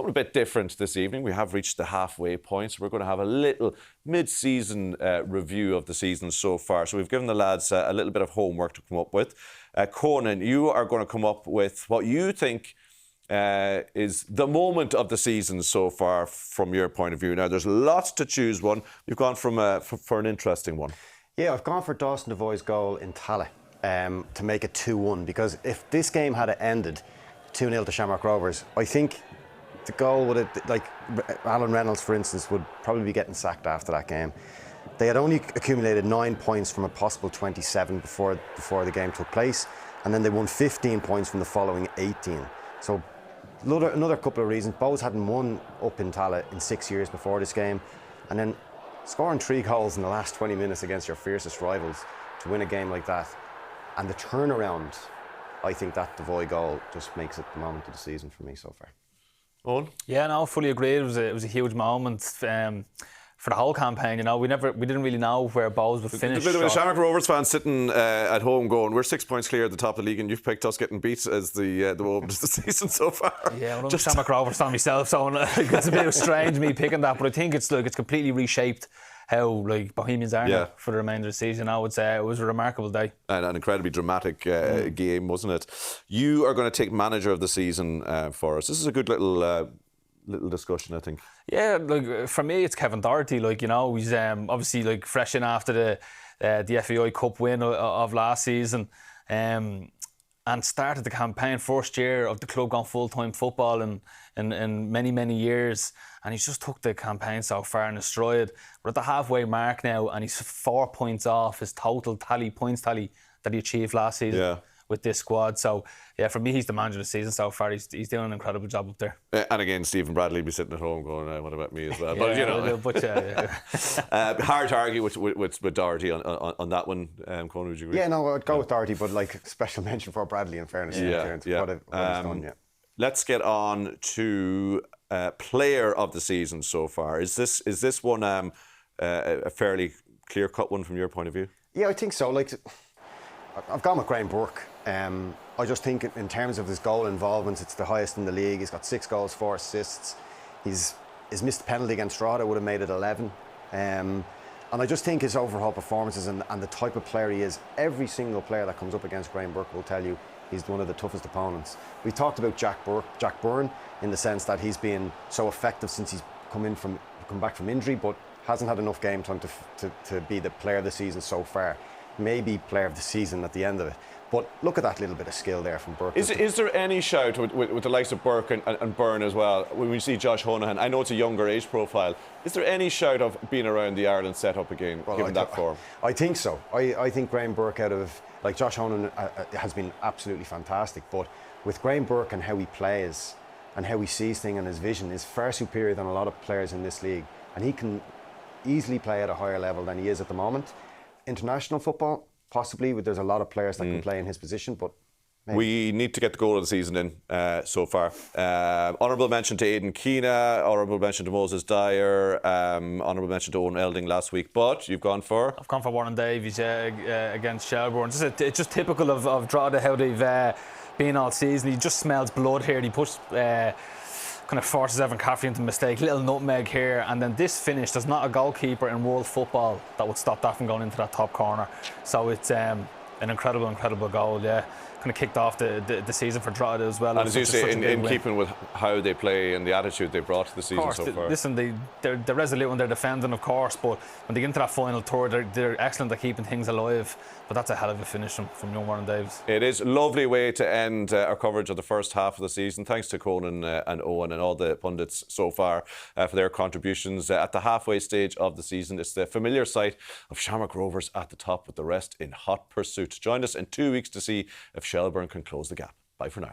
something a bit different this evening. We have reached the halfway point, so we're going to have a little mid-season review of the season so far. So we've given the lads a little bit of homework to come up with. Conan, you are going to come up with what you think is the moment of the season so far from your point of view. Now, there's lots to choose one. You've gone for an interesting one. Yeah, I've gone for Dawson Devoy's goal in Tallaght to make it 2-1, because if this game had ended 2-0 to Shamrock Rovers, I think the goal would have, like Alan Reynolds, for instance, would probably be getting sacked after that game. They had only accumulated 9 points from a possible 27 before the game took place, and then they won 15 points from the following 18. So another couple of reasons. Bohs hadn't won up in Tallaght in 6 years before this game, and then scoring 3 goals in the last 20 minutes against your fiercest rivals to win a game like that, and the turnaround, I think that Devoy goal just makes it the moment of the season for me so far. Owen? Yeah, no, fully agreed. It was a huge moment for the whole campaign. You know, we didn't really know where Bohs would finish. The Shamrock Rovers fans sitting at home going, we're 6 points clear at the top of the league, and you've picked us getting beat as the moment of the season so far. Yeah, well, I'm a Shamrock Rovers fan myself, so it's a bit strange me picking that. But I think it's completely reshaped how Bohemians are now for the remainder of the season. I would say it was a remarkable day. And an incredibly dramatic game, wasn't it? You are going to take manager of the season for us. This is a good little discussion, I think. Yeah, for me, it's Kevin Doherty. He's obviously fresh in after the FAI Cup win of last season, and started the campaign, first year of the club gone full-time football in many years, and he's just took the campaign so far in a stride. We're at the halfway mark now, and he's 4 points off his total points tally that he achieved last season with this squad. So yeah, for me, he's the manager of the season so far. He's doing an incredible job up there. And again, Stephen Bradley be sitting at home going, what about me as well? But you know, hard to argue with Doherty on that one. Conan, would you agree? Yeah, no, I'd go with Doherty, but special mention for Bradley in fairness. What he's done. Let's get on to player of the season so far. Is this one a fairly clear-cut one from your point of view? Yeah, I think so. I've gone with Graham Burke. I just think in terms of his goal involvement, it's the highest in the league. He's got 6 goals, 4 assists. His missed penalty against Strada would have made it 11. And I just think his overall performances and the type of player he is, every single player that comes up against Graham Burke will tell you he's one of the toughest opponents. We talked about Jack Byrne in the sense that he's been so effective since he's come back from injury, but hasn't had enough game time to be the player of the season so far. Maybe player of the season at the end of it. But look at that little bit of skill there from Burke. Is there any shout with the likes of Burke and Byrne as well, when we see Josh Honohan? I know it's a younger age profile. Is there any shout of being around the Ireland setup again, given that form? I think so. I think Graham Burke Josh Honohan has been absolutely fantastic, but with Graham Burke and how he plays and how he sees things and his vision is far superior than a lot of players in this league. And he can easily play at a higher level than he is at the moment. International football, possibly, there's a lot of players that can play in his position, but maybe. We need to get the goal of the season in so far. Honourable mention to 𝐀𝐒𝐿, honourable mention to Moses Dyer, honourable mention to Owen Elding last week, but you've gone for? I've gone for Warren Davies against Shelbourne. It's just typical of Drogheda, how they've been all season. He just smells blood here, and he puts kind of forces Evan Caffrey into a mistake, little nutmeg here, and then this finish, there's not a goalkeeper in world football that would stop that from going into that top corner. So it's an incredible goal, kind of kicked off the season for Drogheda as well. And as you say, in keeping with how they play and the attitude they brought to the season so far. Listen, they're resolute when they're defending, of course, but when they get into that final third, they're excellent at keeping things alive. But that's a hell of a finish from young Warren Davies. It is a lovely way to end our coverage of the first half of the season. Thanks to Conan and Owen and all the pundits so far for their contributions. At the halfway stage of the season, it's the familiar sight of Shamrock Rovers at the top with the rest in hot pursuit. Join us in 2 weeks to see if Shelbourne can close the gap. Bye for now.